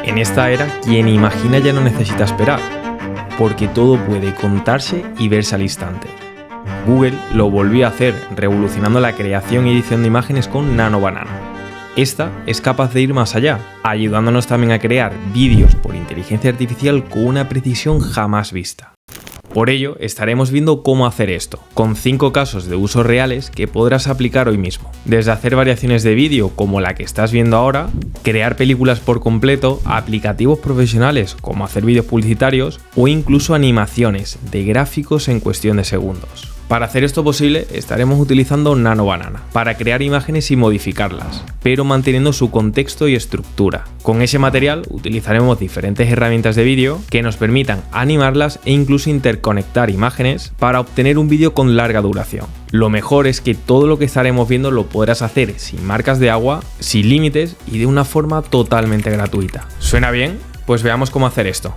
En esta era, quien imagina ya no necesita esperar, porque todo puede contarse y verse al instante. Google lo volvió a hacer, revolucionando la creación y edición de imágenes con Nano Banana. Esta es capaz de ir más allá, ayudándonos también a crear vídeos por inteligencia artificial con una precisión jamás vista. Por ello, estaremos viendo cómo hacer esto, con 5 casos de uso reales que podrás aplicar hoy mismo. Desde hacer variaciones de vídeo como la que estás viendo ahora, crear películas por completo, aplicativos profesionales como hacer vídeos publicitarios o incluso animaciones de gráficos en cuestión de segundos. Para hacer esto posible, estaremos utilizando Nano Banana para crear imágenes y modificarlas, pero manteniendo su contexto y estructura. Con ese material utilizaremos diferentes herramientas de vídeo que nos permitan animarlas e incluso interconectar imágenes para obtener un vídeo con larga duración. Lo mejor es que todo lo que estaremos viendo lo podrás hacer sin marcas de agua, sin límites y de una forma totalmente gratuita. ¿Suena bien? Pues veamos cómo hacer esto.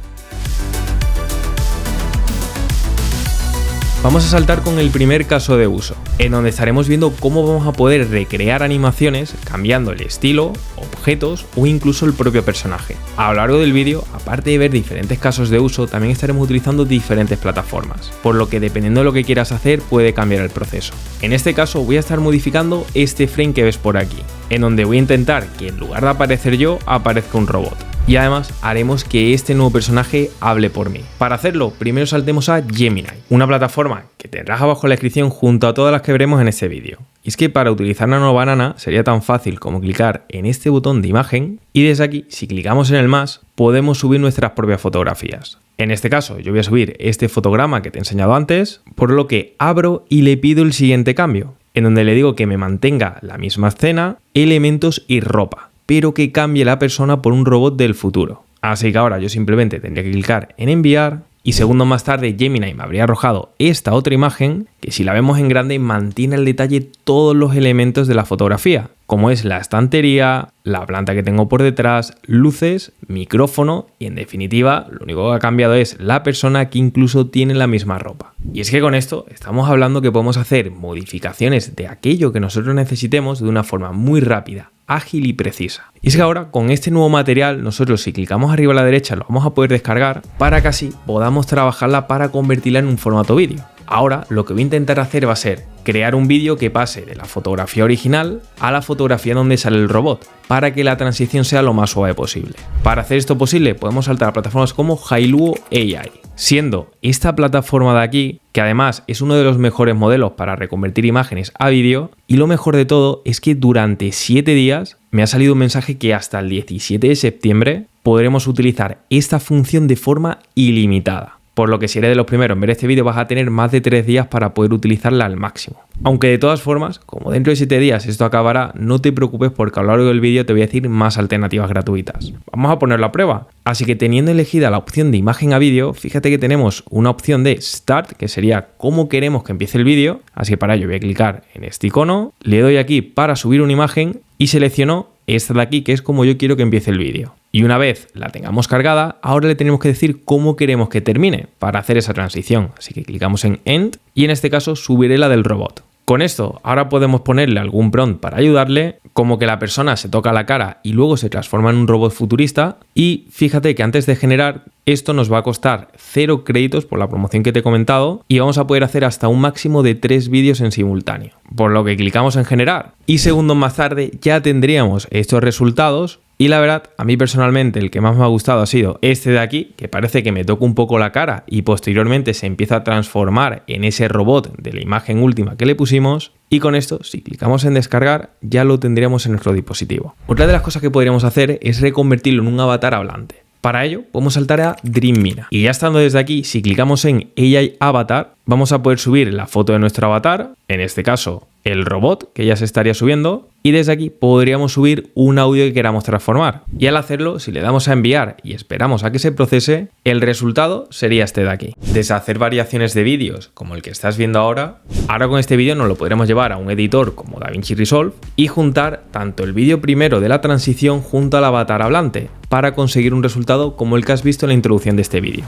Vamos a saltar con el primer caso de uso, en donde estaremos viendo cómo vamos a poder recrear animaciones cambiando el estilo, objetos o incluso el propio personaje. A lo largo del vídeo, aparte de ver diferentes casos de uso, también estaremos utilizando diferentes plataformas, por lo que dependiendo de lo que quieras hacer puede cambiar el proceso. En este caso voy a estar modificando este frame que ves por aquí, en donde voy a intentar que en lugar de aparecer yo, aparezca un robot. Y además haremos que este nuevo personaje hable por mí. Para hacerlo, primero saltemos a Gemini, una plataforma que tendrás abajo en la descripción junto a todas las que veremos en este vídeo. Y es que para utilizar Nano Banana sería tan fácil como clicar en este botón de imagen y desde aquí, si clicamos en el más, podemos subir nuestras propias fotografías. En este caso, yo voy a subir este fotograma que te he enseñado antes, por lo que abro y le pido el siguiente cambio, en donde le digo que me mantenga la misma escena, elementos y ropa, pero que cambie la persona por un robot del futuro. Así que ahora yo simplemente tendría que clicar en enviar y segundos más tarde Gemini me habría arrojado esta otra imagen que si la vemos en grande mantiene al detalle todos los elementos de la fotografía, como es la estantería, la planta que tengo por detrás, luces, micrófono y en definitiva lo único que ha cambiado es la persona que incluso tiene la misma ropa. Y es que con esto estamos hablando que podemos hacer modificaciones de aquello que nosotros necesitemos de una forma muy rápida, ágil y precisa. Y es que ahora con este nuevo material nosotros si clicamos arriba a la derecha lo vamos a poder descargar para que así podamos trabajarla para convertirla en un formato vídeo. Ahora lo que voy a intentar hacer va a ser crear un vídeo que pase de la fotografía original a la fotografía donde sale el robot, para que la transición sea lo más suave posible. Para hacer esto posible podemos saltar a plataformas como Hailuo AI, siendo esta plataforma de aquí, que además es uno de los mejores modelos para reconvertir imágenes a vídeo, y lo mejor de todo es que durante 7 días me ha salido un mensaje que hasta el 17 de septiembre podremos utilizar esta función de forma ilimitada. Por lo que si eres de los primeros en ver este vídeo vas a tener más de 3 días para poder utilizarla al máximo. Aunque de todas formas, como dentro de 7 días esto acabará, no te preocupes porque a lo largo del vídeo te voy a decir más alternativas gratuitas. Vamos a ponerlo a prueba. Así que teniendo elegida la opción de imagen a vídeo, fíjate que tenemos una opción de Start, que sería cómo queremos que empiece el vídeo. Así que para ello voy a clicar en este icono, le doy aquí para subir una imagen y selecciono esta de aquí que es como yo quiero que empiece el vídeo. Y una vez la tengamos cargada, ahora le tenemos que decir cómo queremos que termine para hacer esa transición. Así que clicamos en End y en este caso subiré la del robot. Con esto ahora podemos ponerle algún prompt para ayudarle, como que la persona se toca la cara y luego se transforma en un robot futurista. Y fíjate que antes de generar esto nos va a costar 0 créditos por la promoción que te he comentado y vamos a poder hacer hasta un máximo de 3 vídeos en simultáneo. Por lo que clicamos en generar y segundos más tarde ya tendríamos estos resultados. Y la verdad, a mí personalmente el que más me ha gustado ha sido este de aquí, que parece que me toca un poco la cara y posteriormente se empieza a transformar en ese robot de la imagen última que le pusimos. Y con esto, si clicamos en descargar, ya lo tendríamos en nuestro dispositivo. Otra de las cosas que podríamos hacer es reconvertirlo en un avatar hablante. Para ello, podemos saltar a Dream Mina. Y ya estando desde aquí, si clicamos en AI Avatar, vamos a poder subir la foto de nuestro avatar, en este caso el robot que ya se estaría subiendo, y desde aquí podríamos subir un audio que queramos transformar. Y al hacerlo, si le damos a enviar y esperamos a que se procese, el resultado sería este de aquí. Desde hacer variaciones de vídeos como el que estás viendo ahora con este vídeo nos lo podremos llevar a un editor como DaVinci Resolve y juntar tanto el vídeo primero de la transición junto al avatar hablante para conseguir un resultado como el que has visto en la introducción de este vídeo.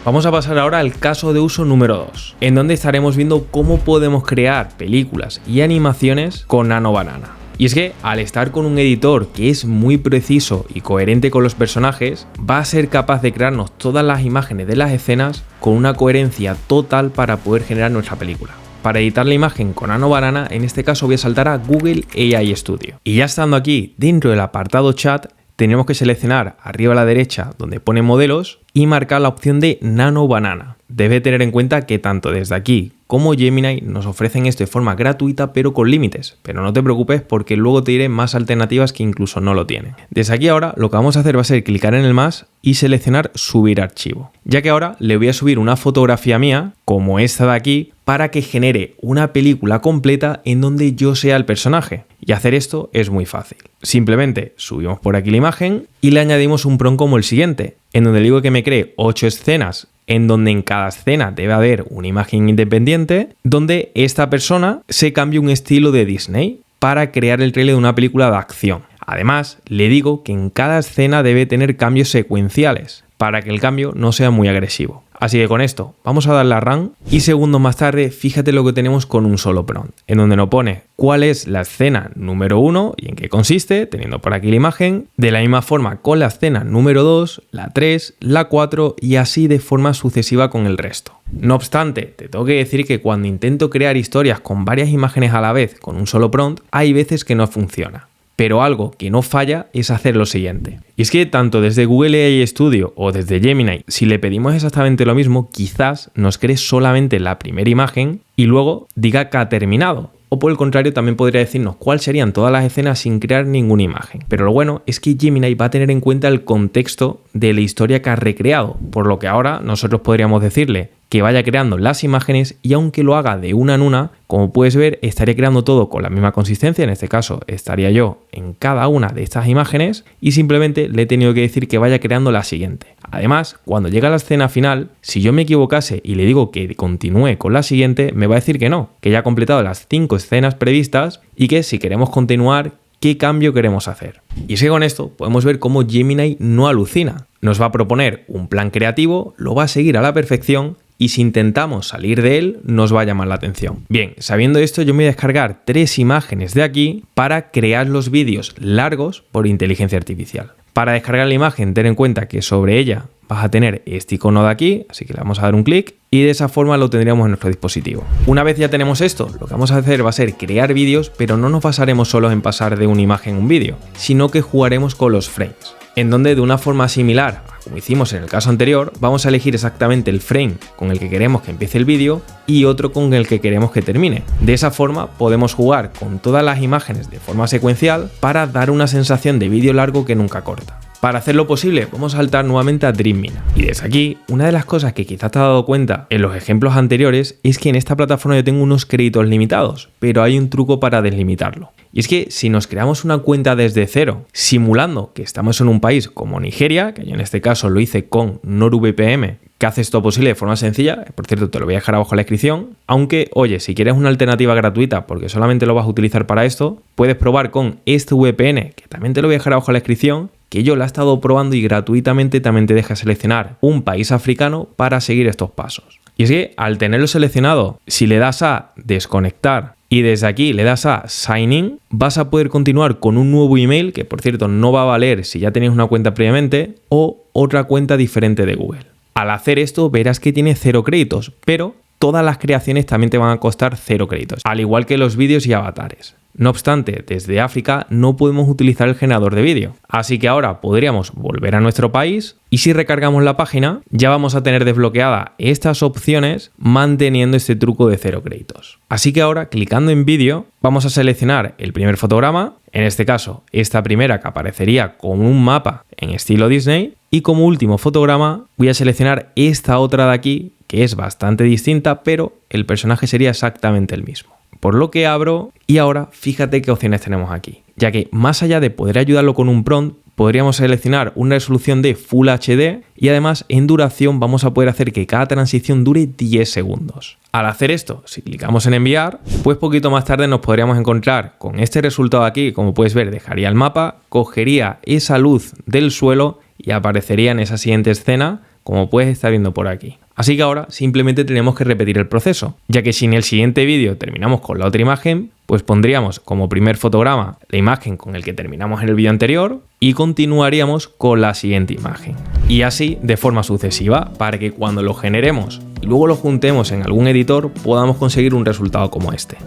Vamos a pasar ahora al caso de uso número 2, en donde estaremos viendo cómo podemos crear películas y animaciones con Nano Banana. Y es que al estar con un editor que es muy preciso y coherente con los personajes, va a ser capaz de crearnos todas las imágenes de las escenas con una coherencia total para poder generar nuestra película. Para editar la imagen con Nano Banana, en este caso voy a saltar a Google AI Studio. Y ya estando aquí dentro del apartado chat, tenemos que seleccionar arriba a la derecha donde pone modelos y marcar la opción de Nano Banana. Debe tener en cuenta que tanto desde aquí como Gemini nos ofrecen esto de forma gratuita pero con límites, pero no te preocupes porque luego te diré más alternativas que incluso no lo tienen. Desde aquí ahora lo que vamos a hacer va a ser clicar en el más y seleccionar subir archivo, ya que ahora le voy a subir una fotografía mía como esta de aquí para que genere una película completa en donde yo sea el personaje. Y hacer esto es muy fácil. Simplemente subimos por aquí la imagen y le añadimos un prompt como el siguiente, en donde le digo que me cree 8 escenas en donde en cada escena debe haber una imagen independiente, donde esta persona se cambie un estilo de Disney para crear el trailer de una película de acción. Además, le digo que en cada escena debe tener cambios secuenciales, para que el cambio no sea muy agresivo. Así que con esto vamos a darle a Run y segundos más tarde fíjate lo que tenemos con un solo prompt, en donde nos pone cuál es la escena número 1 y en qué consiste, teniendo por aquí la imagen, de la misma forma con la escena número 2, la 3, la 4 y así de forma sucesiva con el resto. No obstante, te tengo que decir que cuando intento crear historias con varias imágenes a la vez con un solo prompt, hay veces que no funciona. Pero algo que no falla es hacer lo siguiente. Y es que tanto desde Google AI Studio o desde Gemini, si le pedimos exactamente lo mismo, quizás nos cree solamente la primera imagen y luego diga que ha terminado. O por el contrario, también podría decirnos cuáles serían todas las escenas sin crear ninguna imagen. Pero lo bueno es que Gemini va a tener en cuenta el contexto de la historia que ha recreado, por lo que ahora nosotros podríamos decirle que vaya creando las imágenes y aunque lo haga de una en una, como puedes ver, estaría creando todo con la misma consistencia. En este caso, estaría yo en cada una de estas imágenes y simplemente le he tenido que decir que vaya creando la siguiente. Además, cuando llega la escena final, si yo me equivocase y le digo que continúe con la siguiente, me va a decir que no, que ya ha completado las 5 escenas previstas y que si queremos continuar, ¿qué cambio queremos hacer? Y es que con esto podemos ver cómo Gemini no alucina. Nos va a proponer un plan creativo, lo va a seguir a la perfección y si intentamos salir de él, nos va a llamar la atención. Bien, sabiendo esto, yo me voy a descargar 3 imágenes de aquí para crear los vídeos largos por inteligencia artificial. Para descargar la imagen, ten en cuenta que sobre ella vas a tener este icono de aquí, así que le vamos a dar un clic y de esa forma lo tendríamos en nuestro dispositivo. Una vez ya tenemos esto, lo que vamos a hacer va a ser crear vídeos, pero no nos basaremos solo en pasar de una imagen a un vídeo, sino que jugaremos con los frames, en donde de una forma similar a como hicimos en el caso anterior, vamos a elegir exactamente el frame con el que queremos que empiece el vídeo y otro con el que queremos que termine. De esa forma podemos jugar con todas las imágenes de forma secuencial para dar una sensación de vídeo largo que nunca corta. Para hacerlo posible, vamos a saltar nuevamente a Dreamina. Y desde aquí, una de las cosas que quizás te has dado cuenta en los ejemplos anteriores es que en esta plataforma yo tengo unos créditos limitados, pero hay un truco para deslimitarlo. Y es que si nos creamos una cuenta desde cero, simulando que estamos en un país como Nigeria, que yo en este caso lo hice con NordVPN, que hace esto posible de forma sencilla, por cierto te lo voy a dejar abajo en la descripción, aunque oye, si quieres una alternativa gratuita porque solamente lo vas a utilizar para esto, puedes probar con este VPN, que también te lo voy a dejar abajo en la descripción, que yo la he estado probando y gratuitamente también te deja seleccionar un país africano para seguir estos pasos. Y es que al tenerlo seleccionado, si le das a desconectar y desde aquí le das a Sign In, vas a poder continuar con un nuevo email, que por cierto no va a valer si ya tenéis una cuenta previamente, o otra cuenta diferente de Google. Al hacer esto verás que tiene 0 créditos, pero todas las creaciones también te van a costar 0 créditos, al igual que los vídeos y avatares. No obstante, desde África no podemos utilizar el generador de vídeo, así que ahora podríamos volver a nuestro país y si recargamos la página ya vamos a tener desbloqueadas estas opciones manteniendo este truco de 0 créditos. Así que ahora clicando en vídeo vamos a seleccionar el primer fotograma, en este caso esta primera que aparecería como un mapa en estilo Disney y como último fotograma voy a seleccionar esta otra de aquí que es bastante distinta pero el personaje sería exactamente el mismo. Por lo que abro y ahora fíjate qué opciones tenemos aquí, ya que más allá de poder ayudarlo con un prompt, podríamos seleccionar una resolución de Full HD y además en duración vamos a poder hacer que cada transición dure 10 segundos. Al hacer esto, si clicamos en enviar, pues poquito más tarde nos podríamos encontrar con este resultado aquí, como puedes ver, dejaría el mapa, cogería esa luz del suelo y aparecería en esa siguiente escena, como puedes estar viendo por aquí. Así que ahora simplemente tenemos que repetir el proceso, ya que si en el siguiente vídeo terminamos con la otra imagen, pues pondríamos como primer fotograma la imagen con el que terminamos en el vídeo anterior y continuaríamos con la siguiente imagen. Y así de forma sucesiva, para que cuando lo generemos y luego lo juntemos en algún editor podamos conseguir un resultado como este.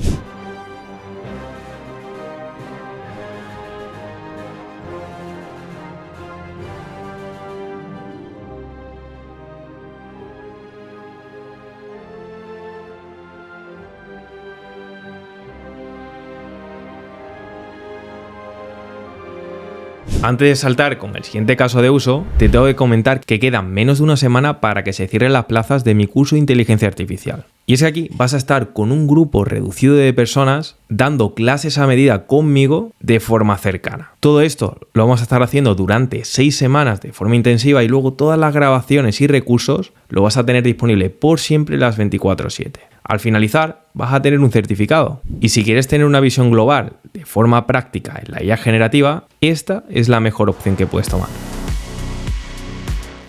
Antes de saltar con el siguiente caso de uso, te tengo que comentar que quedan menos de una semana para que se cierren las plazas de mi curso de inteligencia artificial. Y es que aquí vas a estar con un grupo reducido de personas dando clases a medida conmigo de forma cercana. Todo esto lo vamos a estar haciendo durante 6 semanas de forma intensiva y luego todas las grabaciones y recursos lo vas a tener disponible por siempre las 24/7. Al finalizar vas a tener un certificado y si quieres tener una visión global de forma práctica en la IA generativa, esta es la mejor opción que puedes tomar.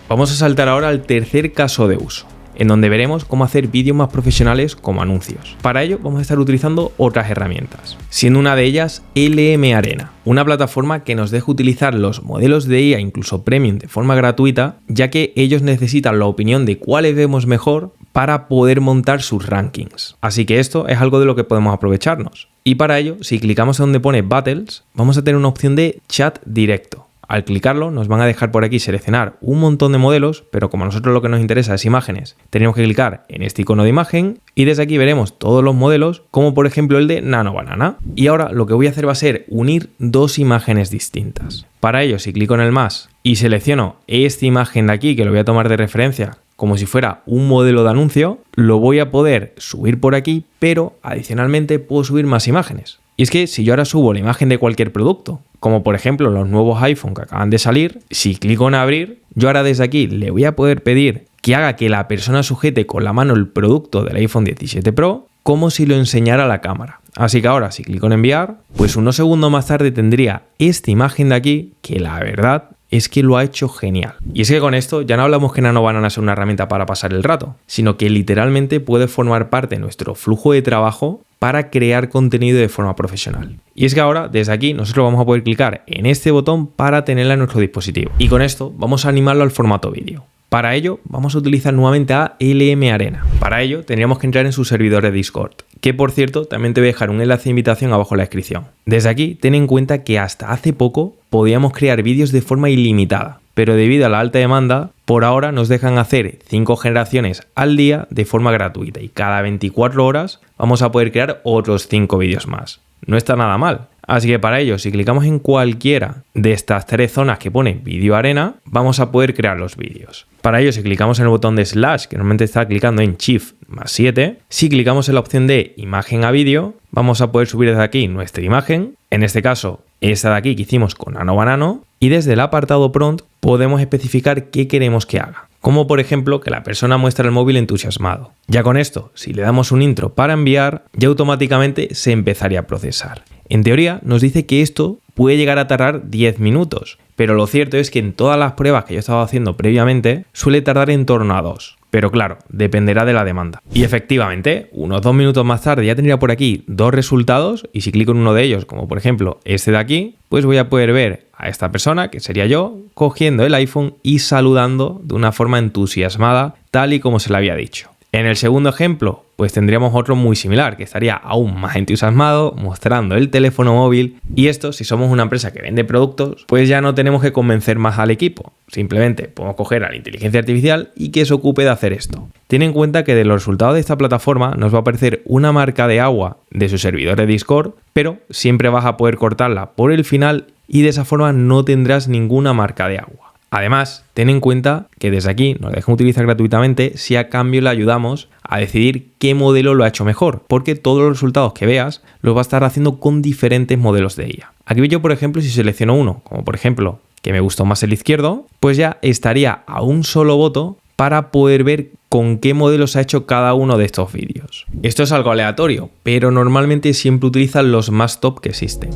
Vamos a saltar ahora al tercer caso de uso, en donde veremos cómo hacer vídeos más profesionales como anuncios. Para ello vamos a estar utilizando otras herramientas, siendo una de ellas LM Arena, una plataforma que nos deja utilizar los modelos de IA incluso premium de forma gratuita, ya que ellos necesitan la opinión de cuáles vemos mejor para poder montar sus rankings. Así que esto es algo de lo que podemos aprovecharnos. Y para ello, si clicamos en donde pone Battles, vamos a tener una opción de chat directo. Al clicarlo nos van a dejar por aquí seleccionar un montón de modelos, pero como a nosotros lo que nos interesa es imágenes, tenemos que clicar en este icono de imagen y desde aquí veremos todos los modelos, como por ejemplo el de Nano Banana. Y ahora lo que voy a hacer va a ser unir dos imágenes distintas. Para ello, si clico en el más y selecciono esta imagen de aquí, que lo voy a tomar de referencia como si fuera un modelo de anuncio, lo voy a poder subir por aquí, pero adicionalmente puedo subir más imágenes. Y es que si yo ahora subo la imagen de cualquier producto, como por ejemplo los nuevos iPhone que acaban de salir, si clico en abrir, yo ahora desde aquí le voy a poder pedir que haga que la persona sujete con la mano el producto del iPhone 17 Pro como si lo enseñara a la cámara. Así que ahora si clico en enviar, pues unos segundos más tarde tendría esta imagen de aquí que la verdad es que lo ha hecho genial. Y es que con esto ya no hablamos que Nano Banana sea una herramienta para pasar el rato, sino que literalmente puede formar parte de nuestro flujo de trabajo para crear contenido de forma profesional. Y es que ahora, desde aquí, nosotros vamos a poder clicar en este botón para tenerla en nuestro dispositivo. Y con esto vamos a animarlo al formato vídeo. Para ello, vamos a utilizar nuevamente a LM Arena. Para ello, tendríamos que entrar en su servidor de Discord, que por cierto, también te voy a dejar un enlace de invitación abajo en la descripción. Desde aquí, ten en cuenta que hasta hace poco podíamos crear vídeos de forma ilimitada, pero debido a la alta demanda, por ahora nos dejan hacer 5 generaciones al día de forma gratuita y cada 24 horas vamos a poder crear otros 5 vídeos más. No está nada mal. Así que para ello, si clicamos en cualquiera de estas 3 zonas que pone Vídeo Arena, vamos a poder crear los vídeos. Para ello, si clicamos en el botón de slash, que normalmente está clicando en Shift más 7, si clicamos en la opción de imagen a vídeo, vamos a poder subir desde aquí nuestra imagen, en este caso esta de aquí que hicimos con Nano Banana, y desde el apartado prompt podemos especificar qué queremos que haga. Como por ejemplo que la persona muestre el móvil entusiasmado. Ya con esto, si le damos un intro para enviar, ya automáticamente se empezaría a procesar. En teoría nos dice que esto puede llegar a tardar 10 minutos, pero lo cierto es que en todas las pruebas que yo he estado haciendo previamente suele tardar en torno a 2. Pero claro, dependerá de la demanda. Y efectivamente, unos 2 minutos más tarde ya tendría por aquí 2 resultados y si clico en uno de ellos, como por ejemplo este de aquí, pues voy a poder ver a esta persona, que sería yo, cogiendo el iPhone y saludando de una forma entusiasmada, tal y como se le había dicho. En el segundo ejemplo, pues tendríamos otro muy similar, que estaría aún más entusiasmado, mostrando el teléfono móvil. Y esto, si somos una empresa que vende productos, pues ya no tenemos que convencer más al equipo. Simplemente podemos coger a la inteligencia artificial y que se ocupe de hacer esto. Ten en cuenta que de los resultados de esta plataforma nos va a aparecer una marca de agua de su servidor de Discord, pero siempre vas a poder cortarla por el final y de esa forma no tendrás ninguna marca de agua. Además, ten en cuenta que desde aquí nos dejan utilizar gratuitamente si a cambio le ayudamos a decidir qué modelo lo ha hecho mejor, porque todos los resultados que veas los va a estar haciendo con diferentes modelos de IA. Aquí yo, por ejemplo, si selecciono uno, como por ejemplo que me gustó más el izquierdo, pues ya estaría a un solo voto para poder ver con qué modelos ha hecho cada uno de estos vídeos. Esto es algo aleatorio, pero normalmente siempre utilizan los más top que existen.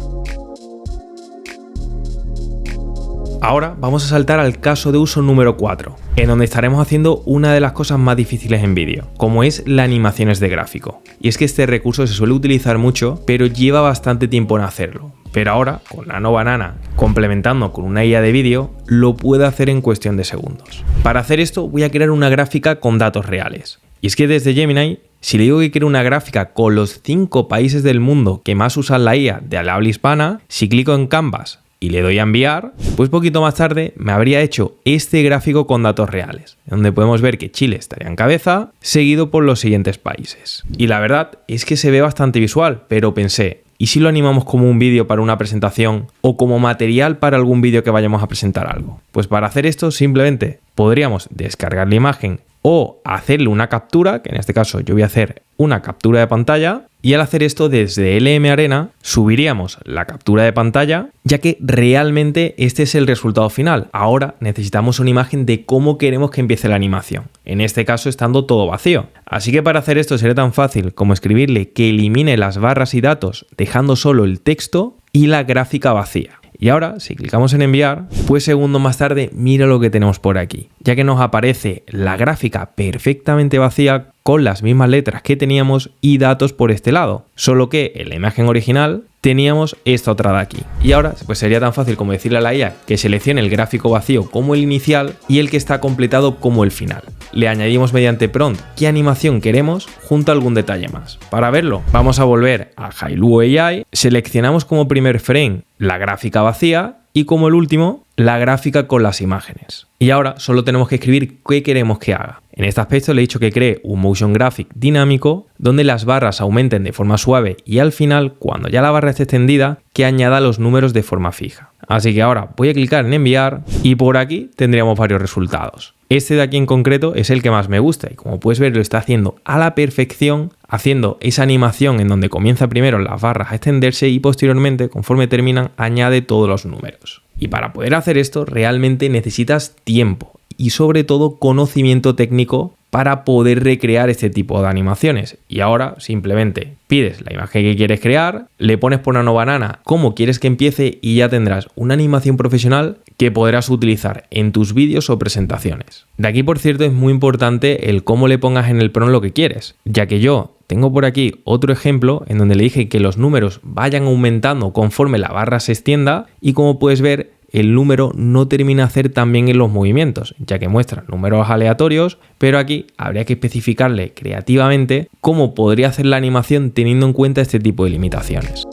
Ahora vamos a saltar al caso de uso número 4, en donde estaremos haciendo una de las cosas más difíciles en vídeo, como es las animaciones de gráfico. Y es que este recurso se suele utilizar mucho, pero lleva bastante tiempo en hacerlo. Pero ahora, con Nano Banana, complementando con una IA de vídeo, lo puede hacer en cuestión de segundos. Para hacer esto voy a crear una gráfica con datos reales. Y es que desde Gemini, si le digo que creo una gráfica con los 5 países del mundo que más usan la IA de habla hispana, si clico en Canvas y le doy a enviar, pues poquito más tarde me habría hecho este gráfico con datos reales, donde podemos ver que Chile estaría en cabeza, seguido por los siguientes países. Y la verdad es que se ve bastante visual, pero pensé, ¿y si lo animamos como un vídeo para una presentación o como material para algún vídeo que vayamos a presentar algo? Pues para hacer esto simplemente podríamos descargar la imagen o hacerle una captura, que en este caso yo voy a hacer una captura de pantalla, y al hacer esto desde LM Arena subiríamos la captura de pantalla, ya que realmente este es el resultado final. Ahora necesitamos una imagen de cómo queremos que empiece la animación, en este caso estando todo vacío. Así que para hacer esto sería tan fácil como escribirle que elimine las barras y datos dejando solo el texto y la gráfica vacía. Y ahora, si clicamos en enviar, pues segundos más tarde, mira lo que tenemos por aquí, ya que nos aparece la gráfica perfectamente vacía con las mismas letras que teníamos y datos por este lado, solo que en la imagen original teníamos esta otra de aquí. Y ahora pues sería tan fácil como decirle a la IA que seleccione el gráfico vacío como el inicial y el que está completado como el final. Le añadimos mediante prompt qué animación queremos junto a algún detalle más. Para verlo, vamos a volver a Hailuo AI, seleccionamos como primer frame la gráfica vacía y como el último, la gráfica con las imágenes. Y ahora solo tenemos que escribir qué queremos que haga. En este aspecto le he dicho que cree un motion graphic dinámico donde las barras aumenten de forma suave y al final, cuando ya la barra esté extendida, que añada los números de forma fija. Así que ahora voy a clicar en enviar y por aquí tendríamos varios resultados. Este de aquí en concreto es el que más me gusta y como puedes ver lo está haciendo a la perfección, haciendo esa animación en donde comienza primero las barras a extenderse y posteriormente, conforme terminan, añade todos los números. Y para poder hacer esto realmente necesitas tiempo y sobre todo conocimiento técnico para poder recrear este tipo de animaciones. Y ahora simplemente pides la imagen que quieres crear, le pones por Nano Banana cómo quieres que empiece y ya tendrás una animación profesional que podrás utilizar en tus vídeos o presentaciones. De aquí, por cierto, es muy importante el cómo le pongas en el prompt lo que quieres, ya que yo tengo por aquí otro ejemplo en donde le dije que los números vayan aumentando conforme la barra se extienda y como puedes ver el número no termina de hacer tan bien en los movimientos, ya que muestra números aleatorios, pero aquí habría que especificarle creativamente cómo podría hacer la animación teniendo en cuenta este tipo de limitaciones.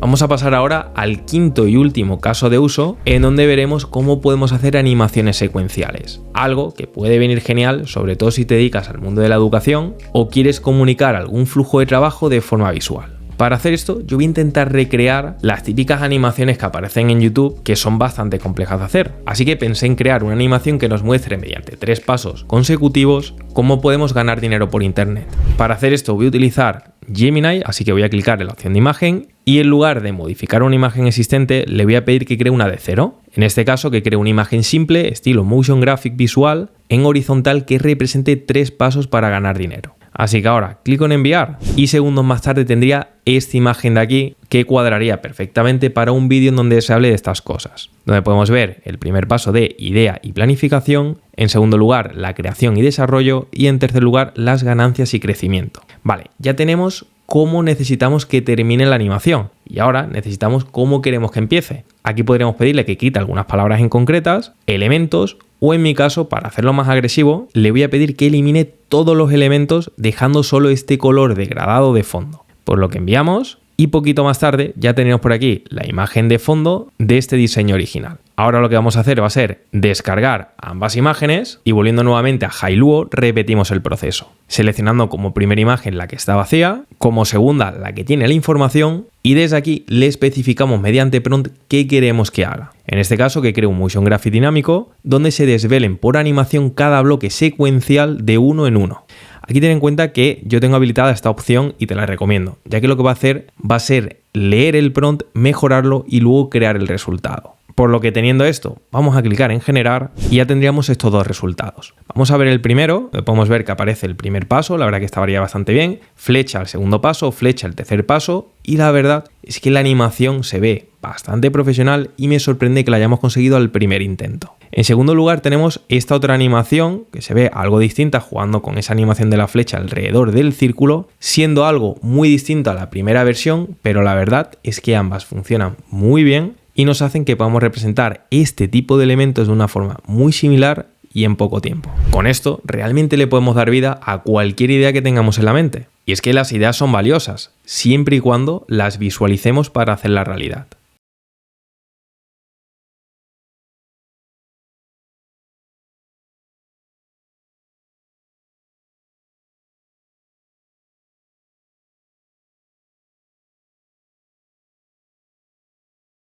Vamos a pasar ahora al quinto y último caso de uso, en donde veremos cómo podemos hacer animaciones secuenciales. Algo que puede venir genial, sobre todo si te dedicas al mundo de la educación o quieres comunicar algún flujo de trabajo de forma visual. Para hacer esto, yo voy a intentar recrear las típicas animaciones que aparecen en YouTube, que son bastante complejas de hacer. Así que pensé en crear una animación que nos muestre mediante 3 pasos consecutivos cómo podemos ganar dinero por internet. Para hacer esto voy a utilizar Gemini, así que voy a clicar en la opción de imagen y en lugar de modificar una imagen existente, le voy a pedir que cree una de cero. En este caso, que cree una imagen simple, estilo motion graphic visual, en horizontal que represente 3 pasos para ganar dinero. Así que ahora clico en enviar y segundos más tarde tendría esta imagen de aquí que cuadraría perfectamente para un vídeo en donde se hable de estas cosas, donde podemos ver el primer paso de idea y planificación, en segundo lugar la creación y desarrollo y en tercer lugar las ganancias y crecimiento. Vale, ya tenemos cómo necesitamos que termine la animación y ahora necesitamos cómo queremos que empiece. Aquí podríamos pedirle que quite algunas palabras en concretas, elementos o en mi caso, para hacerlo más agresivo, le voy a pedir que elimine todos los elementos dejando solo este color degradado de fondo. Por lo que enviamos y poquito más tarde ya tenemos por aquí la imagen de fondo de este diseño original. Ahora lo que vamos a hacer va a ser descargar ambas imágenes y volviendo nuevamente a Hailuo repetimos el proceso. Seleccionando como primera imagen la que está vacía, como segunda la que tiene la información y desde aquí le especificamos mediante prompt qué queremos que haga. En este caso que cree un motion graphic dinámico donde se desvelen por animación cada bloque secuencial de uno en uno. Aquí ten en cuenta que yo tengo habilitada esta opción y te la recomiendo, ya que lo que va a hacer va a ser leer el prompt, mejorarlo y luego crear el resultado. Por lo que teniendo esto, vamos a clicar en generar y ya tendríamos estos dos resultados. Vamos a ver el primero, podemos ver que aparece el primer paso, la verdad que estaría bastante bien, flecha al segundo paso, flecha al tercer paso y la verdad es que la animación se ve bastante profesional y me sorprende que la hayamos conseguido al primer intento. En segundo lugar tenemos esta otra animación que se ve algo distinta jugando con esa animación de la flecha alrededor del círculo, siendo algo muy distinto a la primera versión, pero la verdad es que ambas funcionan muy bien y nos hacen que podamos representar este tipo de elementos de una forma muy similar y en poco tiempo. Con esto realmente le podemos dar vida a cualquier idea que tengamos en la mente. Y es que las ideas son valiosas, siempre y cuando las visualicemos para hacerla realidad.